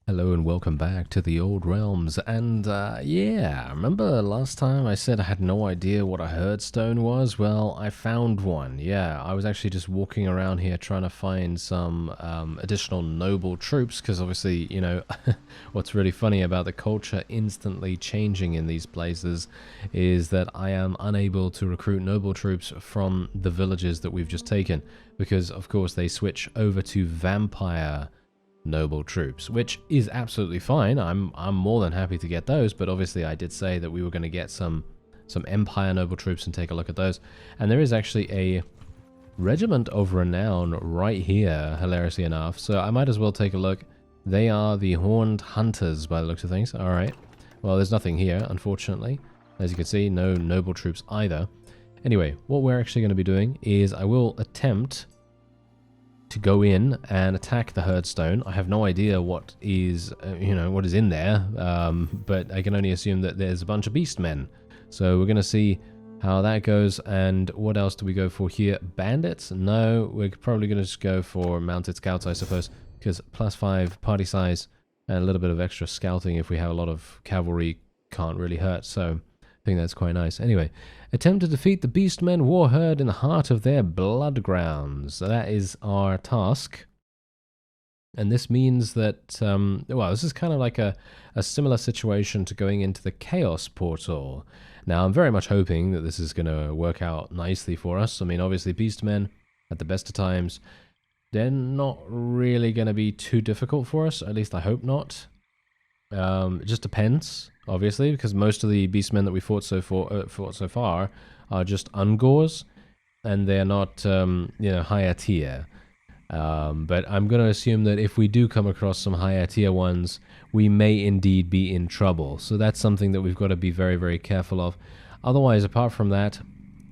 Hello and welcome back to the old realms. And yeah, remember last time I said I had no idea what a HERDSTONE was? Well, I found one. Yeah, I was actually just walking around here trying to find some additional noble troops, because obviously, you know, what's really funny about the culture instantly changing in these places is that I am unable to recruit noble troops from the villages that we've just taken, because of course they switch over to vampire noble troops, which is absolutely fine. I'm more than happy to get those, but obviously I did say that we were going to get some Empire noble troops and take a look at those. And there is actually a regiment of renown right here, hilariously enough, so I might as well take a look. They are the Horned Hunters by the looks of things. All right, well, there's nothing here, unfortunately. As you can see, no noble troops either. Anyway, what we're actually going to be doing is I will attempt to go in and attack the HERDSTONE. I have no idea what is, what is in there, but I can only assume that there's a bunch of beastmen. So we're going to see how that goes. And what else do we go for here? Bandits? No, we're probably going to just go for mounted scouts, I suppose, because +5 party size and a little bit of extra scouting if we have a lot of cavalry can't really hurt. So I think that's quite nice. Anyway, attempt to defeat the Beastmen war herd in the heart of their blood grounds. So that is our task. And this means that, well, this is kind of like a similar situation to going into the Chaos Portal. Now, I'm very much hoping that this is going to work out nicely for us. I mean, obviously, Beastmen, at the best of times, they're not really going to be too difficult for us. At least I hope not. It just depends, obviously, because most of the beastmen that we fought so far are just Ungors, and they're not, higher tier. But I'm going to assume that if we do come across some higher tier ones, we may indeed be in trouble. So that's something that we've got to be very, very careful of. Otherwise, apart from that,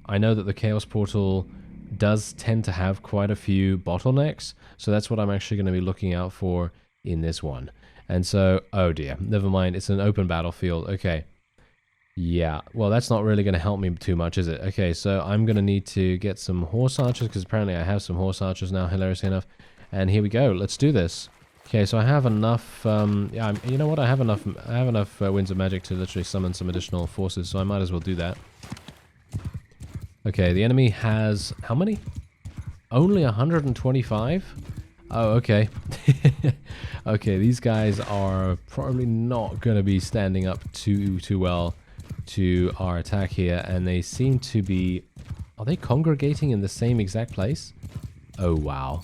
I know that the Chaos Portal does tend to have quite a few bottlenecks, so that's what I'm actually going to be looking out for in this one. And so, oh dear, never mind, it's an open battlefield. Okay. Yeah, well, that's not really going to help me too much, is it? Okay, so I'm going to need to get some horse archers, because apparently I have some horse archers now, hilariously enough. And here we go, let's do this. Okay, so I have enough, you know what, I have enough Winds of Magic to literally summon some additional forces, so I might as well do that. Okay, the enemy has, how many? Only 125? Oh, okay. Okay, these guys are probably not going to be standing up too well to our attack here, and they seem to be... Are they congregating in the same exact place? Oh, wow.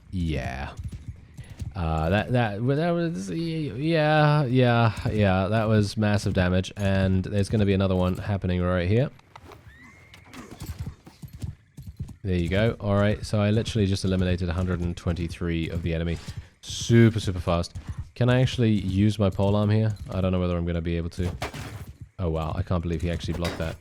Yeah. That was... Yeah, that was massive damage, and there's going to be another one happening right here. There you go. Alright, so I literally just eliminated 123 of the enemy. Super, super fast. Can I actually use my polearm here? I don't know whether I'm going to be able to. Oh, wow. I can't believe he actually blocked that.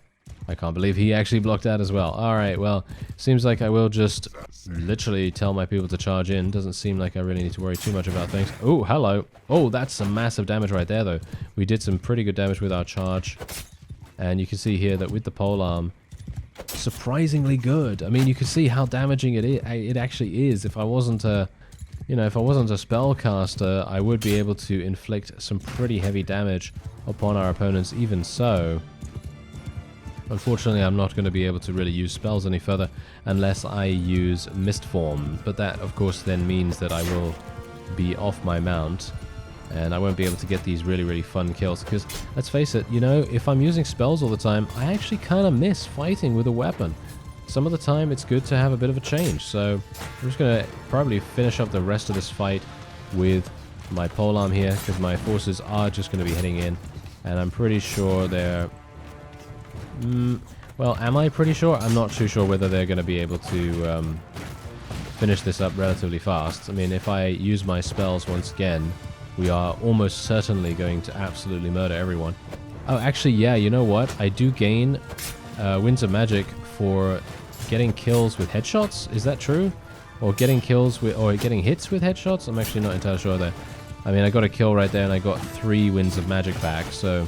I can't believe he actually blocked that as well. Alright, well, seems like I will just literally tell my people to charge in. Doesn't seem like I really need to worry too much about things. Oh, hello. Oh, that's some massive damage right there, though. We did some pretty good damage with our charge. And you can see here that with the polearm, surprisingly good. I mean, you can see how damaging it actually is. If I wasn't a, if I wasn't a spellcaster, I would be able to inflict some pretty heavy damage upon our opponents. Even so, unfortunately, I'm not going to be able to really use spells any further unless I use Mistform. But that, of course, then means that I will be off my mount, and I won't be able to get these really, really fun kills. Because, let's face it, if I'm using spells all the time, I actually kind of miss fighting with a weapon. Some of the time, it's good to have a bit of a change. So, I'm just going to probably finish up the rest of this fight with my polearm here, because my forces are just going to be heading in. And I'm pretty sure they're... well, am I pretty sure? I'm not too sure whether they're going to be able to finish this up relatively fast. I mean, if I use my spells once again, we are almost certainly going to absolutely murder everyone. Oh, actually, yeah, you know what? I do gain Winds of Magic for getting kills with headshots. Is that true? Or getting kills with, or getting hits with headshots? I'm actually not entirely sure there. I mean, I got a kill right there, and I got 3 Winds of Magic back, so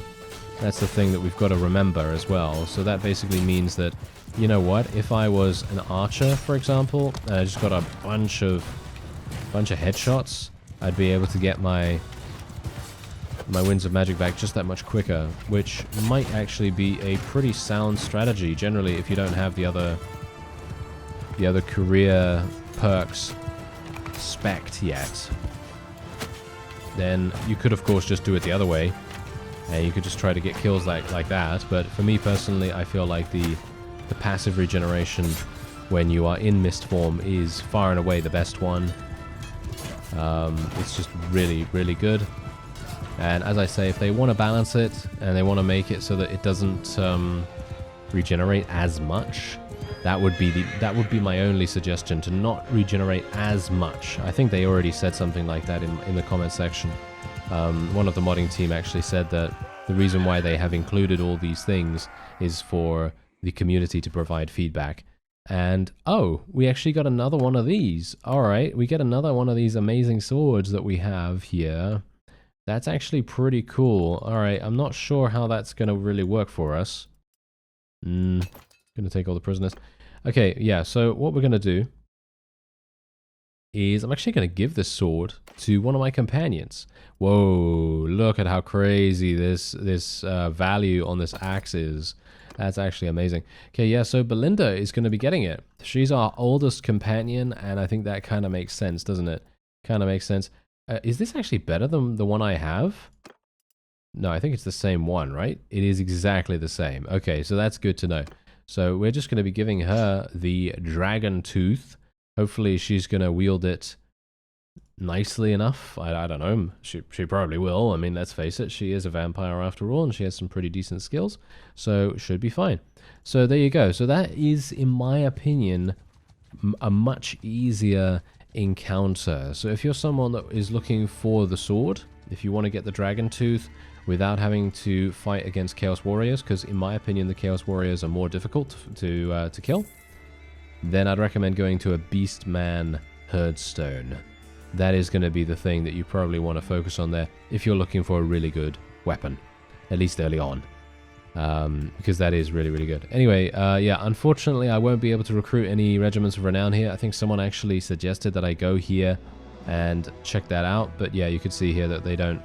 That's the thing that we've got to remember as well. So that basically means that, you know what, if I was an archer, for example, and I just got a bunch of headshots, I'd be able to get my Winds of Magic back just that much quicker, which might actually be a pretty sound strategy. Generally, if you don't have the other career perks spec'd yet, then you could, of course, just do it the other way, and you could just try to get kills like that. But for me personally, I feel like the passive regeneration when you are in mist form is far and away the best one. It's just really, really good. And as I say, if they want to balance it and they want to make it so that it doesn't regenerate as much, that would be my only suggestion, to not regenerate as much. I think they already said something like that in the comment section. One of the modding team actually said that the reason why they have included all these things is for the community to provide feedback. And oh, we actually got another one of these. All right, we get another one of these amazing swords that we have here. That's actually pretty cool. All right, I'm not sure how that's going to really work for us. Going to take all the prisoners. Okay, yeah, so what we're going to do is I'm actually going to give this sword to one of my companions. Whoa, look at how crazy this value on this axe is. That's actually amazing. Okay, yeah, so Belinda is going to be getting it. She's our oldest companion, and I think that kind of makes sense, doesn't it? Kind of makes sense. Is this actually better than the one I have? No, I think it's the same one, right? It is exactly the same. Okay, so that's good to know. So we're just going to be giving her the dragon tooth. Hopefully she's going to wield it nicely enough. I don't know. She probably will. I mean, let's face it. She is a vampire after all, and she has some pretty decent skills. So should be fine. So there you go. So that is, in my opinion, a much easier encounter. So if you're someone that is looking for the sword, if you want to get the dragon tooth without having to fight against Chaos Warriors, because in my opinion the Chaos Warriors are more difficult to kill, then I'd recommend going to a Beastman HERDSTONE. That is going to be the thing that you probably want to focus on there if you're looking for a really good weapon, at least early on. Because that is really, really good. Anyway, yeah, unfortunately I won't be able to recruit any regiments of renown here. I think someone actually suggested that I go here and check that out, but yeah, you could see here that they don't,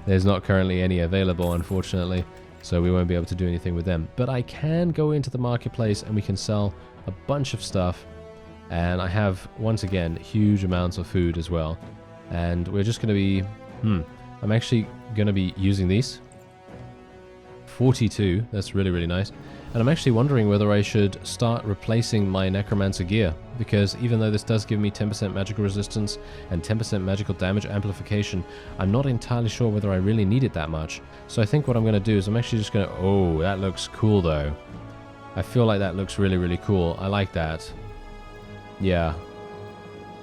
there's not currently any available, unfortunately, so we won't be able to do anything with them. But I can go into the marketplace and we can sell a bunch of stuff, and I have, once again, huge amounts of food as well, and we're just going to be, I'm actually going to be using these. 42, that's really, really nice. And I'm actually wondering whether I should start replacing my necromancer gear, because even though this does give me 10% magical resistance and 10% magical damage amplification, I'm not entirely sure whether I really need it that much. So I think what I'm going to do is I'm actually just going to, oh, that looks cool though. I feel like that looks really, really cool. I like that. Yeah.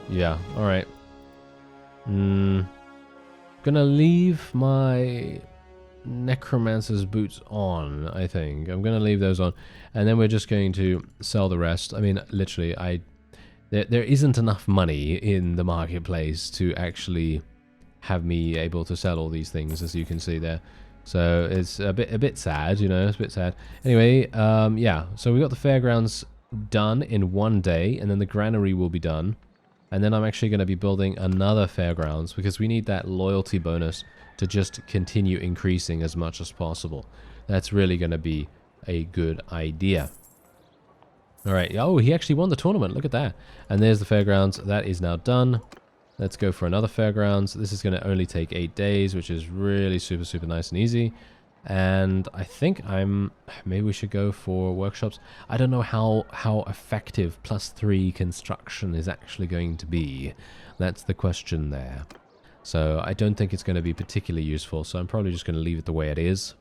Yeah, alright. Gonna leave my necromancer's boots on, I think. I'm going to leave those on, and then we're just going to sell the rest. I mean, literally, there isn't enough money in the marketplace to actually have me able to sell all these things, as you can see there. So it's a bit sad, you know, it's a bit sad. Anyway, yeah, so we got the fairgrounds done in one day, and then the granary will be done. And then I'm actually going to be building another fairgrounds, because we need that loyalty bonus to just continue increasing as much as possible. That's really going to be a good idea. Alright, oh, he actually won the tournament, look at that. And there's the fairgrounds, that is now done. Let's go for another fairgrounds. This is going to only take 8 days, which is really super, super nice and easy. And I think maybe we should go for workshops. I don't know how effective +3 construction is actually going to be. That's the question there. So I don't think it's going to be particularly useful, so I'm probably just going to leave it the way it is.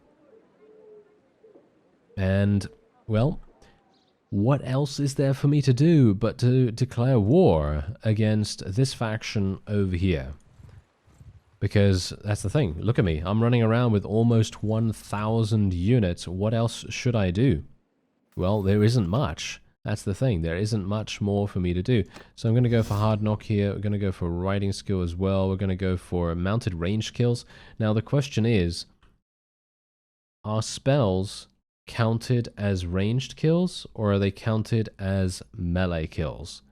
And, well, what else is there for me to do but to declare war against this faction over here? Because that's the thing. Look at me. I'm running around with almost 1,000 units. What else should I do? Well, there isn't much. That's the thing. There isn't much more for me to do. So I'm going to go for hard knock here. We're going to go for riding skill as well. We're going to go for mounted range kills. Now the question is, are spells counted as ranged kills, or are they counted as melee kills?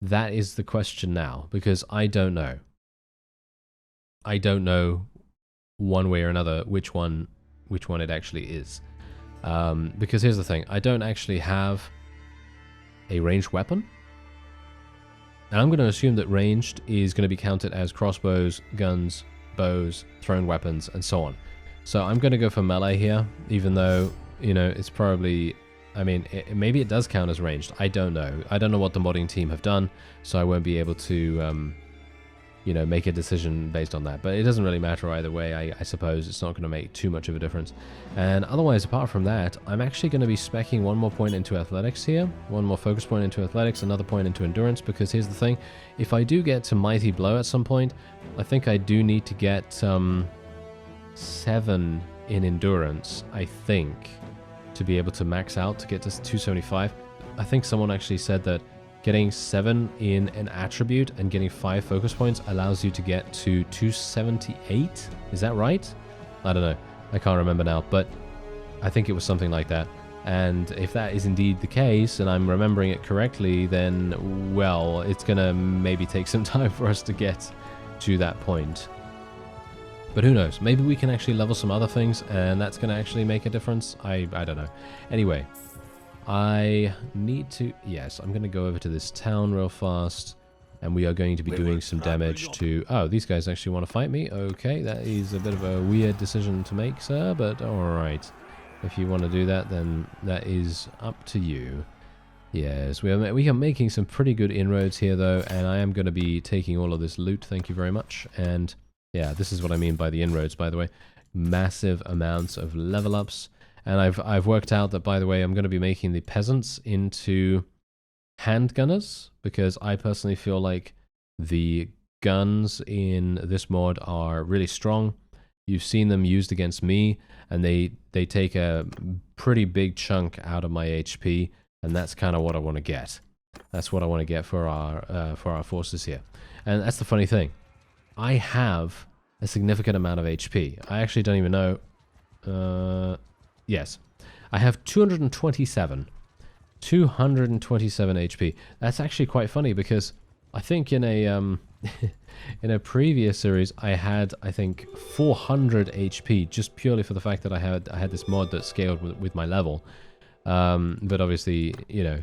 That is the question now, because I don't know. I don't know one way or another which one it actually is. Because here's the thing, I don't actually have a ranged weapon. And I'm going to assume that ranged is going to be counted as crossbows, guns, bows, thrown weapons, and so on. So I'm going to go for melee here, even though, you know, it's probably... I mean, maybe it does count as ranged. I don't know. I don't know what the modding team have done, so I won't be able to, you know, make a decision based on that. But it doesn't really matter either way, I suppose. It's not going to make too much of a difference. And otherwise, apart from that, I'm actually going to be speccing one more point into athletics here. One more focus point into athletics, another point into endurance, because here's the thing. If I do get to Mighty Blow at some point, I think I do need to get 7 in endurance, I think, to be able to max out to get to 275. I think someone actually said that getting 7 in an attribute and getting 5 focus points allows you to get to 278. Is that right? I don't know. I can't remember now, but I think it was something like that. And if that is indeed the case, and I'm remembering it correctly, then, well, it's gonna maybe take some time for us to get to that point. But who knows? Maybe we can actually level some other things, and that's going to actually make a difference. I don't know. Anyway, I need to... Yes, I'm going to go over to this town real fast, and we are going to be doing some damage to... Oh, these guys actually want to fight me? Okay, that is a bit of a weird decision to make, sir, but alright. If you want to do that, then that is up to you. Yes, we are making some pretty good inroads here, though, and I am going to be taking all of this loot. Thank you very much, and... Yeah, this is what I mean by the inroads, by the way. Massive amounts of level ups. And I've worked out that, by the way, I'm going to be making the peasants into handgunners, because I personally feel like the guns in this mod are really strong. You've seen them used against me, and they take a pretty big chunk out of my HP, and that's kind of what I want to get. That's what I want to get for our forces here. And that's the funny thing. I have a significant amount of HP. I actually don't even know. Yes. I have 227. 227 HP. That's actually quite funny, because I think in a in a previous series I had, I think, 400 HP, just purely for the fact that I had this mod that scaled with my level. But obviously, you know,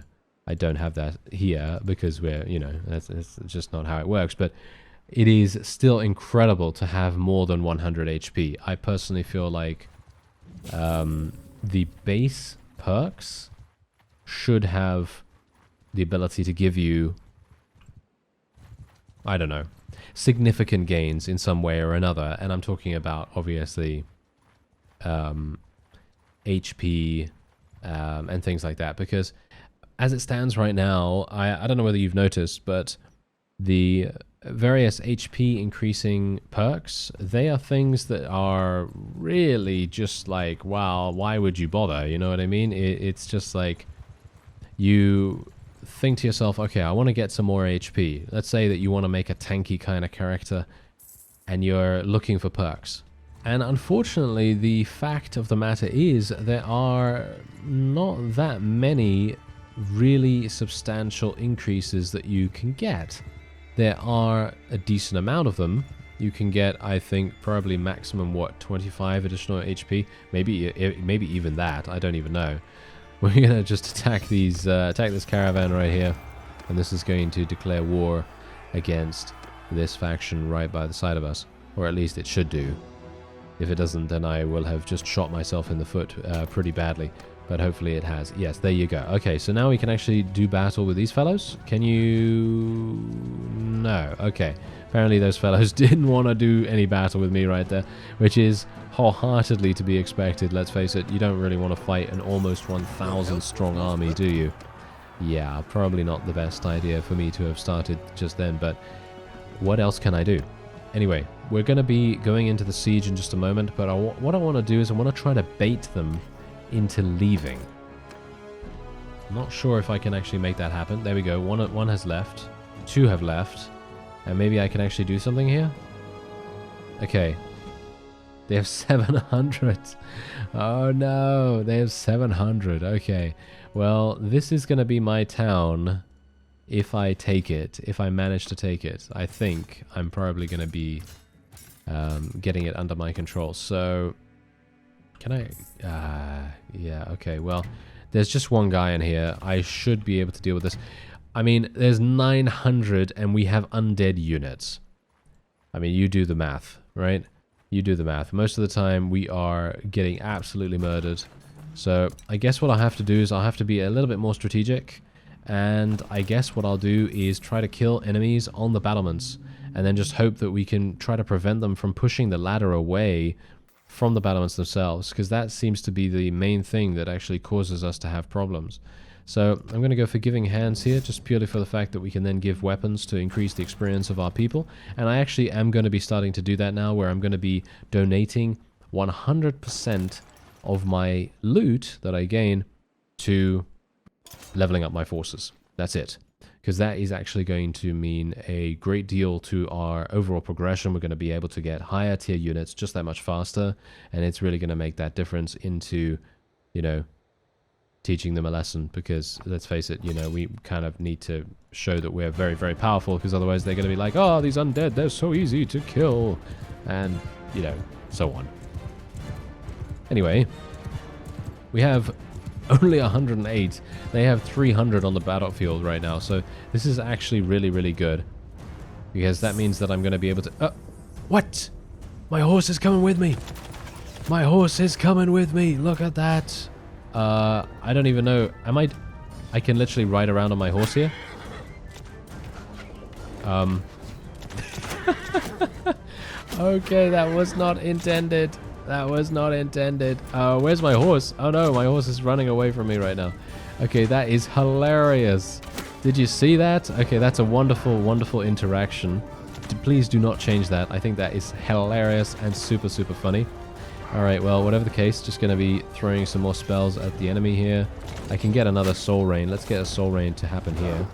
I don't have that here, because we're, you know, that's just not how it works. But it is still incredible to have more than 100 HP. I personally feel like the base perks should have the ability to give you, I don't know, significant gains in some way or another. And I'm talking about, obviously, HP and things like that. Because as it stands right now, I don't know whether you've noticed, but the various HP increasing perks, they are things that are really just like, wow, why would you bother? You know what I mean? It's just like, you think to yourself, okay, I want to get some more HP. Let's say that you want to make a tanky kind of character, and you're looking for perks. And unfortunately, the fact of the matter is, there are not that many really substantial increases that you can get. There are a decent amount of them. You can get, I think, probably maximum, what, 25 additional HP? Maybe even that. I don't even know. We're gonna just attack this caravan right here, and this is going to declare war against this faction right by the side of us, or at least it should do. If it doesn't, then I will have just shot myself in the foot pretty badly. But hopefully it has. Yes, there you go. Okay, so now we can actually do battle with these fellows. Can you... No. Okay. Apparently those fellows didn't want to do any battle with me right there, which is wholeheartedly to be expected. Let's face it, you don't really want to fight an almost 1,000 strong army, do you? Yeah, probably not the best idea for me to have started just then, but what else can I do? Anyway, we're going to be going into the siege in just a moment, but what I want to do is I want to try to bait them into leaving. I'm not sure if I can actually make that happen. There we go. One has left. 2 have left. And maybe I can actually do something here? Okay. They have 700. Oh no, they have 700. Okay. Well, this is going to be my town if I take it. If I manage to take it. I think I'm probably going to be getting it under my control. So, can I... yeah, okay. Well, there's just one guy in here. I should be able to deal with this. I mean, there's 900 and we have undead units. I mean, you do the math, right? You do the math. Most of the time, we are getting absolutely murdered. So, I guess what I'll have to do is I'll have to be a little bit more strategic. And I guess what I'll do is try to kill enemies on the battlements. And then just hope that we can try to prevent them from pushing the ladder away from the battlements themselves. Because that seems to be the main thing that actually causes us to have problems. So I'm going to go for Giving Hands here, just purely for the fact that we can then give weapons to increase the experience of our people. And I actually am going to be starting to do that now, where I'm going to be donating 100% of my loot that I gain to leveling up my forces. That's it. Because that is actually going to mean a great deal to our overall progression. We're going to be able to get higher tier units just that much faster. And it's really going to make that difference into, you know, teaching them a lesson, because let's face it, you know, we kind of need to show that we're very, very powerful, because otherwise they're going to be like, oh, these undead, they're so easy to kill, and, you know, so on. Anyway, we have only 108. They have 300 on the battlefield right now, so this is actually really, really good, because that means that I'm going to be able to... what? My horse is coming with me! My horse is coming with me! Look at that! I don't even know. I can literally ride around on my horse here. Okay, that was not intended. That was not intended. Where's my horse? Oh no, my horse is running away from me right now. Okay, that is hilarious. Did you see that? Okay, that's a wonderful, wonderful interaction. Please do not change that. I think that is hilarious and super, super funny. Alright, well, whatever the case, just going to be throwing some more spells at the enemy here. I can get another Soul Rain. Let's get a Soul Rain to happen here.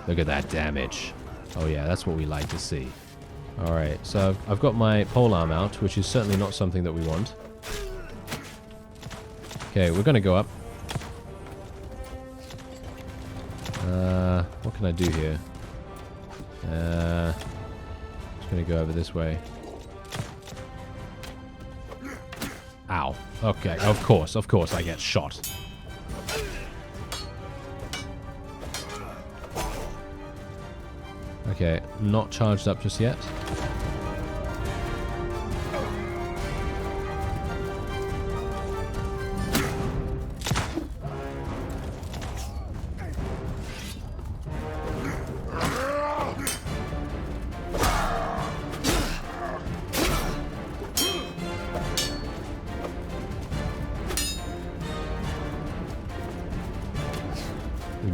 Look at that damage. Oh yeah, that's what we like to see. Alright, so I've got my polearm out, which is certainly not something that we want. Okay, we're going to go up. What can I do here? Just going to go over this way. Ow. Okay, of course I get shot. Okay, not charged up just yet.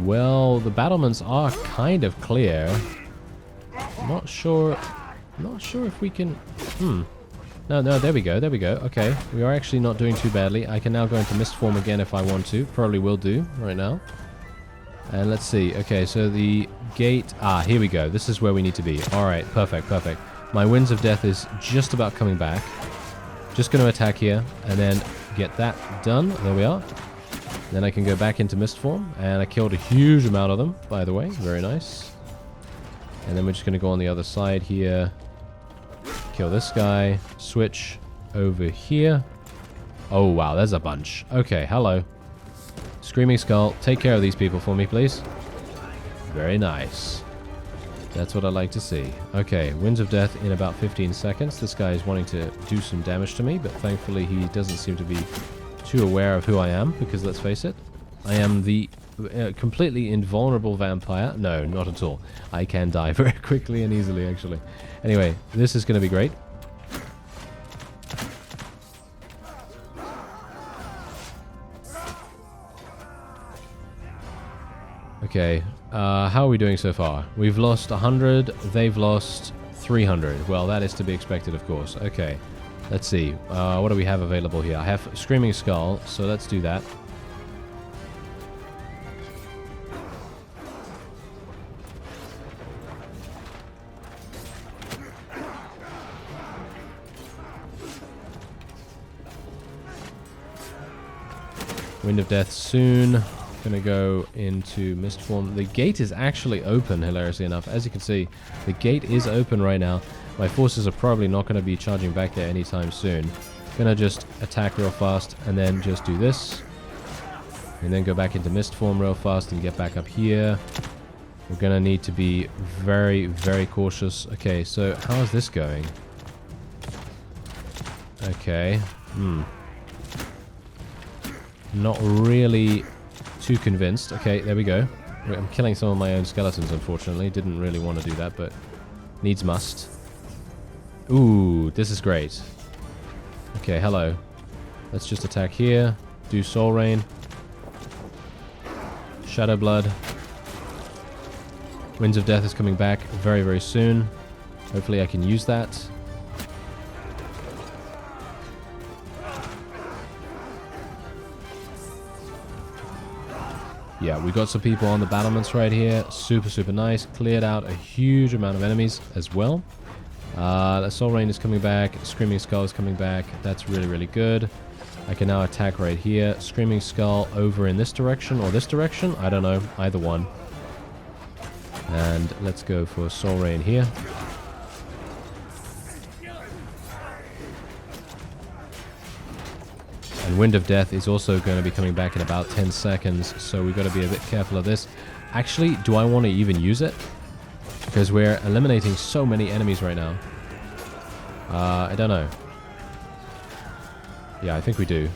Well, the battlements are kind of clear. Not sure if we can... No, there we go, Okay, we are actually not doing too badly. I can now go into mist form again if I want to. Probably will do right now. And let's see. Okay, so the gate... here we go. This is where we need to be. Alright, perfect. My Winds of Death is just about coming back. Just going to attack here and then get that done. There we are. Then I can go back into mist form, and I killed a huge amount of them, by the way. Very nice. And then we're just going to go on the other side here. Kill this guy. Switch over here. Oh, wow, there's a bunch. Okay, hello. Screaming Skull, take care of these people for me, please. Very nice. That's what I like to see. Okay, Winds of Death in about 15 seconds. This guy is wanting to do some damage to me, but thankfully he doesn't seem to be too aware of who I am, because let's face it, I am the completely invulnerable vampire. No, not at all. I can die very quickly and easily, actually. Anyway, this is going to be great. Okay, how are we doing so far? We've lost 100, they've lost 300. Well, that is to be expected, of course. Okay. Let's see. What do we have available here? I have Screaming Skull, so let's do that. Wind of Death soon. Gonna go into mist form. The gate is actually open, hilariously enough. As you can see, the gate is open right now. My forces are probably not going to be charging back there anytime soon. Gonna just attack real fast and then just do this. And then go back into mist form real fast and get back up here. We're gonna need to be very, very cautious. Okay, so how is this going? Okay. Not really too convinced. Okay, there we go. I'm killing some of my own skeletons, unfortunately. Didn't really want to do that, but needs must. Ooh, this is great. Okay, hello. Let's just attack here. Do Soul Rain. Shadow Blood. Winds of Death is coming back very, very soon. Hopefully I can use that. Yeah, we got some people on the battlements right here. Super, super nice. Cleared out a huge amount of enemies as well. The Soul Rain is coming back. Screaming Skull is coming back. That's really, really good. I can now attack right here. Screaming Skull over in this direction or this direction. I don't know. Either one. And let's go for Soul Rain here. And Wind of Death is also going to be coming back in about 10 seconds, so we've got to be a bit careful of this. Actually, do I want to even use it? Because we're eliminating so many enemies right now. I don't know. Yeah, I think we do.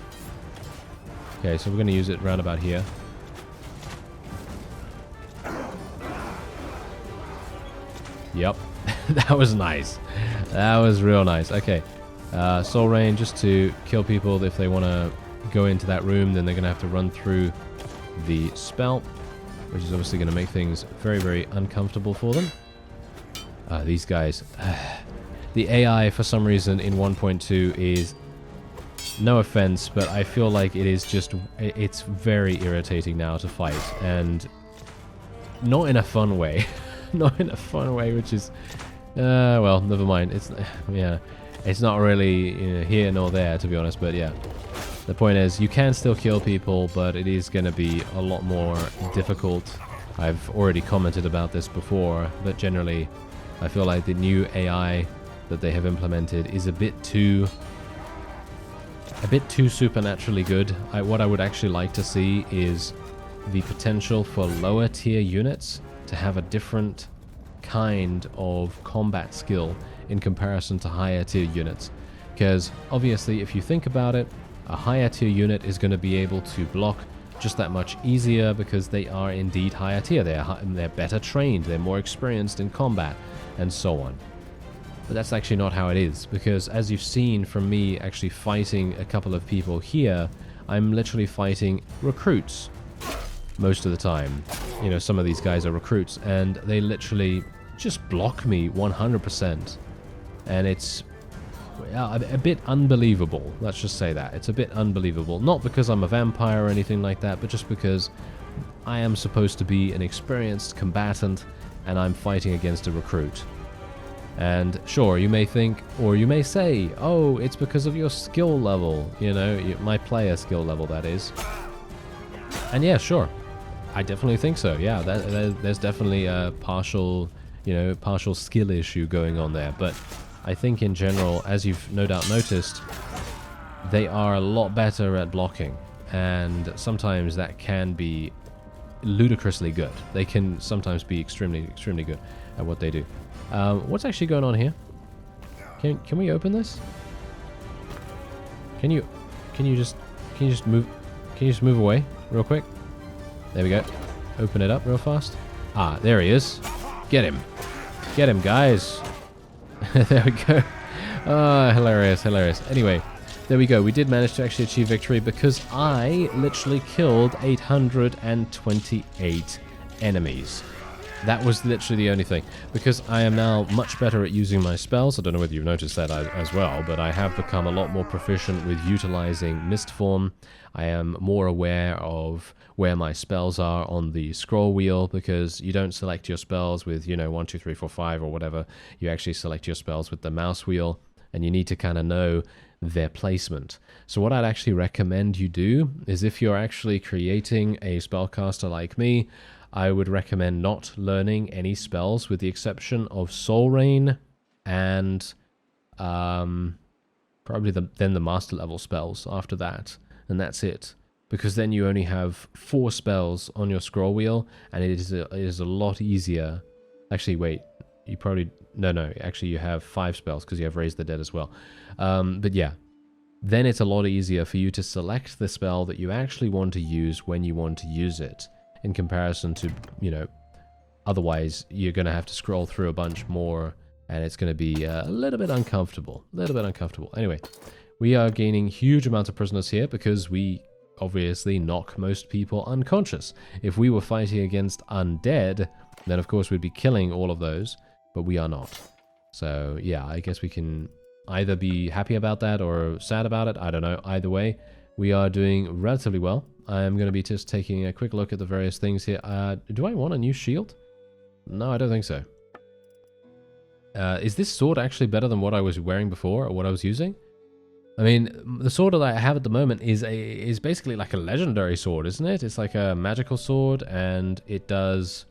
Okay, so we're going to use it round about here. Yep. That was nice. That was real nice. Okay. Soul Rain just to kill people. If they want to go into that room, then they're going to have to run through the spell, which is obviously going to make things very, very uncomfortable for them. These guys. The AI, for some reason, in 1.2 is, no offense, but I feel like it is just, it's very irritating now to fight. And not in a fun way. Not in a fun way, which is, well, never mind. It's, yeah. It's not really here nor there, to be honest, but yeah. The point is, you can still kill people, but it is going to be a lot more difficult. I've already commented about this before, but generally, I feel like the new AI that they have implemented is a bit too supernaturally good. What I would actually like to see is the potential for lower tier units to have a different kind of combat skill in comparison to higher tier units. Because obviously, if you think about it, a higher tier unit is going to be able to block just that much easier because they are indeed higher tier. They're better trained, they're more experienced in combat, and so on. But that's actually not how it is, because as you've seen from me actually fighting a couple of people here, I'm literally fighting recruits most of the time. You know, some of these guys are recruits, and they literally just block me 100%. And it's a bit unbelievable. Let's just say that. It's a bit unbelievable. Not because I'm a vampire or anything like that, but just because I am supposed to be an experienced combatant and I'm fighting against a recruit. And sure, you may think, or you may say, oh, it's because of your skill level. You know, my player skill level, that is. And yeah, sure. I definitely think so. Yeah, there's definitely a partial skill issue going on there. But I think in general, as you've no doubt noticed, they are a lot better at blocking, and sometimes that can be ludicrously good. They can sometimes be extremely, extremely good at what they do. What's actually going on here? Can we open this? Can you just move away real quick? There we go. Open it up real fast. Ah, there he is. Get him. Get him, guys. There we go. Ah, hilarious, hilarious. Anyway, there we go. We did manage to actually achieve victory because I literally killed 828 enemies. That was literally the only thing. Because I am now much better at using my spells. I don't know whether you've noticed that as well, but I have become a lot more proficient with utilizing mist form. I am more aware of where my spells are on the scroll wheel, because you don't select your spells with, 1, 2, 3, 4, 5 or whatever. You actually select your spells with the mouse wheel, and you need to kind of know their placement. So what I'd actually recommend you do is, if you're actually creating a spellcaster like me, I would recommend not learning any spells with the exception of Soul Rain and probably then the master level spells after that, and that's it. Because then you only have 4 spells on your scroll wheel, and it is a lot easier. Actually, wait, you probably... No, actually you have 5 spells because you have Raise the Dead as well. But yeah, then it's a lot easier for you to select the spell that you actually want to use when you want to use it, in comparison to, you know, otherwise you're going to have to scroll through a bunch more, and it's going to be a little bit uncomfortable. Anyway, we are gaining huge amounts of prisoners here because we obviously knock most people unconscious. If we were fighting against undead, then of course we'd be killing all of those, but we are not. So yeah, I guess we can either be happy about that or sad about it. I don't know. Either way, we are doing relatively well. I'm going to be just taking a quick look at the various things here. Do I want a new shield? No, I don't think so. Is this sword actually better than what I was wearing before, or what I was using? I mean, the sword that I have at the moment is basically like a legendary sword, isn't it? It's like a magical sword, and it does...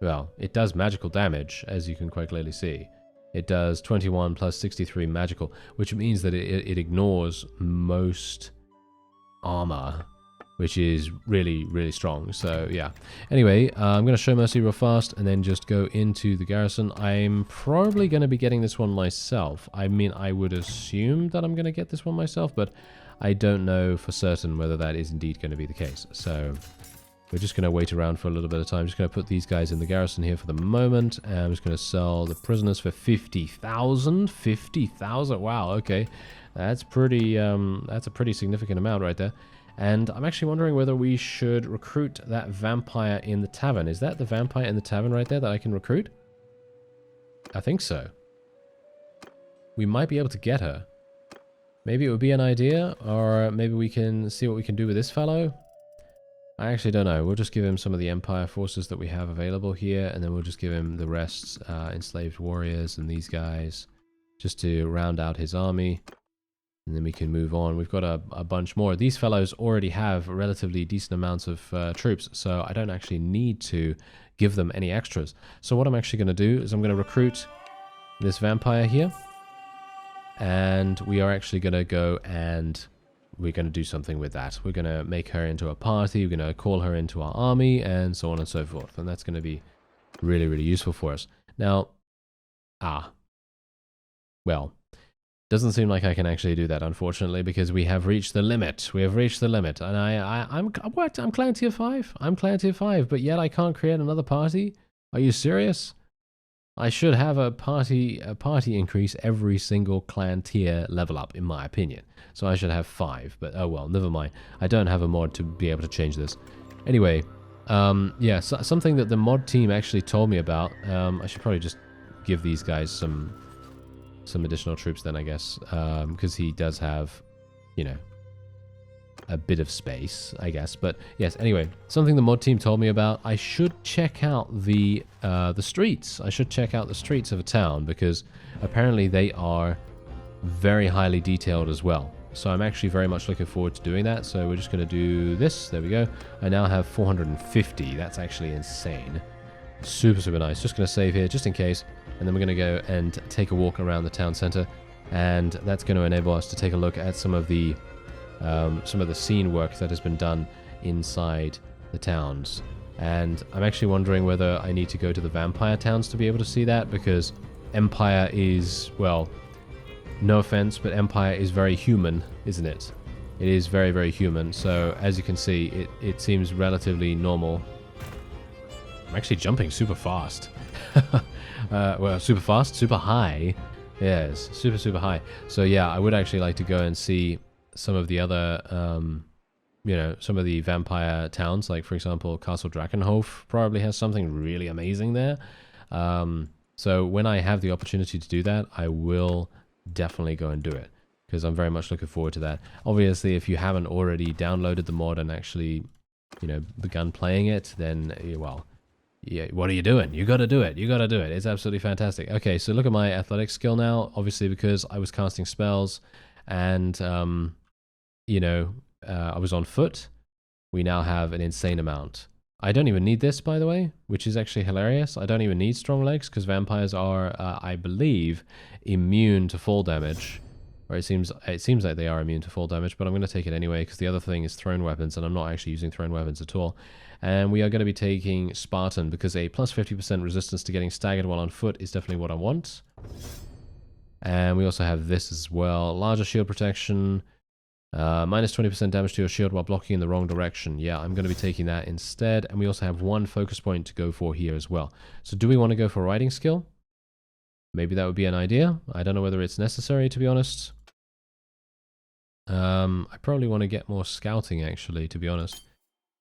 Well, it does magical damage, as you can quite clearly see. It does 21 plus 63 magical, which means that it ignores most armor, which is really, really strong. So, yeah. Anyway, I'm going to show Mercy real fast and then just go into the garrison. I'm probably going to be getting this one myself. I mean, I would assume that I'm going to get this one myself, but I don't know for certain whether that is indeed going to be the case. So, we're just going to wait around for a little bit of time. I'm just going to put these guys in the garrison here for the moment. And I'm just going to sell the prisoners for 50,000. 50,000? Wow, okay. That's a pretty significant amount right there. And I'm actually wondering whether we should recruit that vampire in the tavern. Is that the vampire in the tavern right there that I can recruit? I think so. We might be able to get her. Maybe it would be an idea, or maybe we can see what we can do with this fellow. I actually don't know. We'll just give him some of the Empire forces that we have available here, and then we'll just give him the rest, enslaved warriors and these guys, just to round out his army. And then we can move on. We've got a bunch more. These fellows already have relatively decent amounts of troops, so I don't actually need to give them any extras. So what I'm actually going to do is I'm going to recruit this vampire here. And we are actually going to go and we're going to do something with that. We're going to make her into a party. We're going to call her into our army and so on and so forth. And that's going to be really, really useful for us. Now, well, doesn't seem like I can actually do that, unfortunately, because we have reached the limit. We have reached the limit. And I'm clan tier 5. I'm clan tier 5, but yet I can't create another party? Are you serious? I should have a party increase every single clan tier level up, in my opinion. So I should have 5, but oh well, never mind. I don't have a mod to be able to change this. Anyway, yeah, so, something that the mod team actually told me about. I should probably just give these guys some additional troops then, I guess, because he does have, you know, a bit of space, I guess. But yes, anyway, something the mod team told me about. I should check out the streets. I should check out the streets of a town, because apparently they are very highly detailed as well. So I'm actually very much looking forward to doing that. So we're just going to do this. There we go. I now have 450. That's actually insane. Super, super nice. Just going to save here just in case. And then we're going to go and take a walk around the town center. And that's going to enable us to take a look at some of the scene work that has been done inside the towns. And I'm actually wondering whether I need to go to the vampire towns to be able to see that, because Empire is, well, no offense, but Empire is very human, isn't it? It is very, very human. So as you can see, it seems relatively normal. I'm actually jumping super fast. Well, super fast, super high. Yes, super, super high. So yeah, I would actually like to go and see some of the other, you know, some of the vampire towns, like for example, Castle Drakenhof probably has something really amazing there. So when I have the opportunity to do that, I will definitely go and do it, because I'm very much looking forward to that. Obviously, if you haven't already downloaded the mod and actually, you know, begun playing it, then, well, yeah, what are you doing? You got to do it. You got to do it. It's absolutely fantastic. Okay, so look at my athletic skill now, obviously because I was casting spells. and you know, I was on foot. We now have an insane amount. I don't even need this, by the way, which is actually hilarious. I don't even need strong legs because vampires are, I believe, immune to fall damage. Or it seems like they are immune to fall damage, but I'm going to take it anyway because the other thing is thrown weapons, and I'm not actually using thrown weapons at all. And we are going to be taking Spartan because a plus 50% resistance to getting staggered while on foot is definitely what I want. And we also have this as well. Larger shield protection. Minus 20% damage to your shield while blocking in the wrong direction. Yeah, I'm going to be taking that instead. And we also have one focus point to go for here as well. So do we want to go for riding skill? Maybe that would be an idea. I don't know whether it's necessary, to be honest. I probably want to get more scouting, actually, to be honest.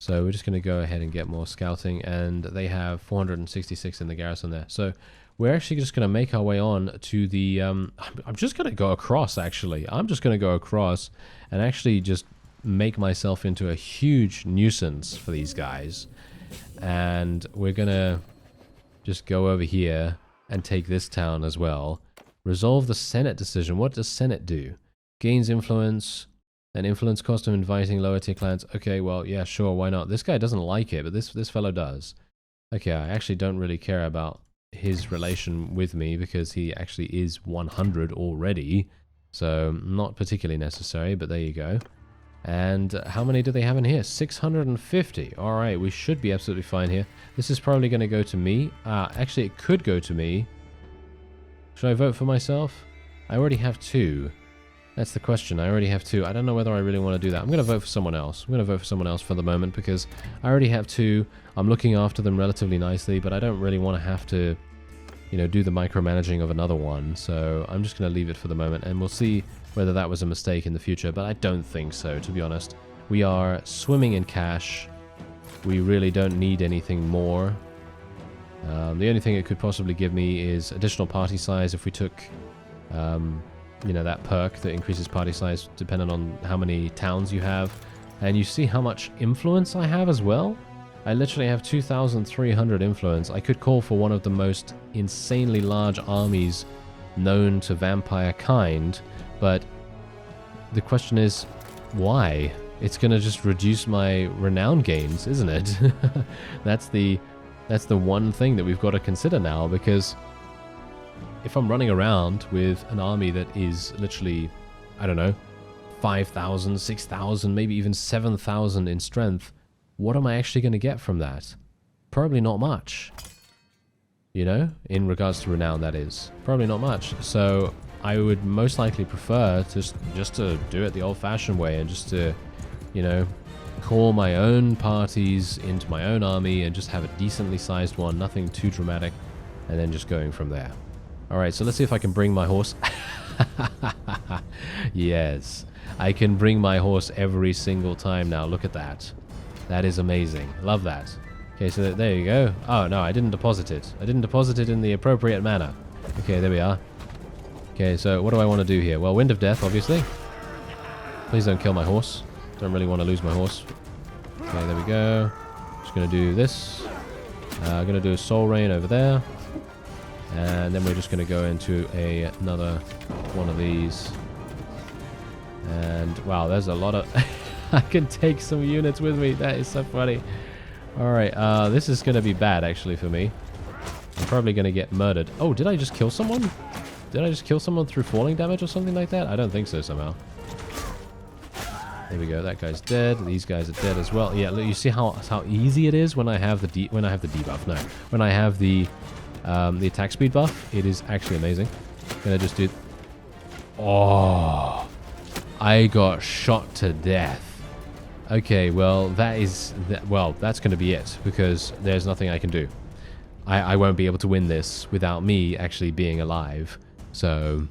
So we're just going to go ahead and get more scouting. And they have 466 in the garrison there. So we're actually just going to make our way on to the... I'm just going to go across, actually. I'm just going to go across and actually just make myself into a huge nuisance for these guys. And we're going to just go over here and take this town as well. Resolve the Senate decision. What does Senate do? Gains influence. An influence cost of inviting lower tier clans. Okay, well, yeah, sure, why not? This guy doesn't like it, but this fellow does. Okay, I actually don't really care about his relation with me because he actually is 100 already. So, not particularly necessary, but there you go. And how many do they have in here? 650. Alright, we should be absolutely fine here. This is probably going to go to me. Actually, it could go to me. Should I vote for myself? I already have 2. That's the question. I already have 2. I don't know whether I really want to do that. I'm going to vote for someone else. I'm going to vote for someone else for the moment because I already have 2. I'm looking after them relatively nicely, but I don't really want to have to, you know, do the micromanaging of another one. So I'm just going to leave it for the moment, and we'll see whether that was a mistake in the future, but I don't think so, to be honest. We are swimming in cash. We really don't need anything more. The only thing it could possibly give me is additional party size if we took... you know, that perk that increases party size depending on how many towns you have. And you see how much influence I have as well? I literally have 2,300 influence. I could call for one of the most insanely large armies known to vampire kind, but the question is, why? It's gonna just reduce my renown gains, isn't it? That's the one thing that we've got to consider now, because if I'm running around with an army that is literally, I don't know, 5,000, 6,000, maybe even 7,000 in strength, what am I actually going to get from that? Probably not much. You know, in regards to renown, that is. Probably not much. So I would most likely prefer just to do it the old-fashioned way and just to, you know, call my own parties into my own army and just have a decently sized one, nothing too dramatic, and then just going from there. Alright, so let's see if I can bring my horse. Yes, I can bring my horse every single time now. Look at that. That is amazing. Love that. Okay, so there you go. Oh, no, I didn't deposit it. I didn't deposit it in the appropriate manner. Okay, there we are. Okay, so what do I want to do here? Well, Wind of Death, obviously. Please don't kill my horse. Don't really want to lose my horse. Okay, there we go. Just going to do this. I'm going to do a Soul Rain over there. And then we're just going to go into another one of these. And wow, there's a lot of... I can take some units with me. That is so funny. Alright, this is going to be bad actually for me. I'm probably going to get murdered. Oh, did I just kill someone? Did I just kill someone through falling damage or something like that? I don't think so somehow. There we go. That guy's dead. These guys are dead as well. Yeah, look, you see how easy it is when I have the debuff. No, when I have the attack speed buff. It is actually amazing. Gonna just do... Oh, I got shot to death. Okay, well, that's going to be it, because there's nothing I can do. I won't be able to win this without me actually being alive. So,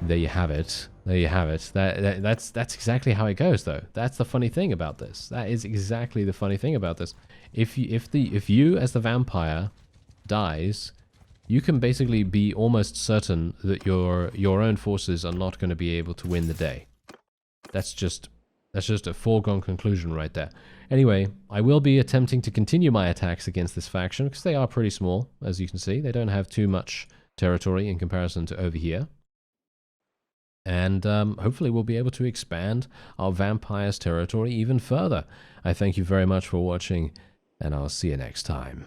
there you have it. There you have it. That's exactly how it goes, though. That's the funny thing about this. That is exactly the funny thing about this. If you as the vampire dies, you can basically be almost certain that your own forces are not going to be able to win the day. That's just a foregone conclusion right there. Anyway, I will be attempting to continue my attacks against this faction, because they are pretty small, as you can see. They don't have too much territory in comparison to over here. And hopefully we'll be able to expand our vampires territory even further. I thank you very much for watching, and I'll see you next time.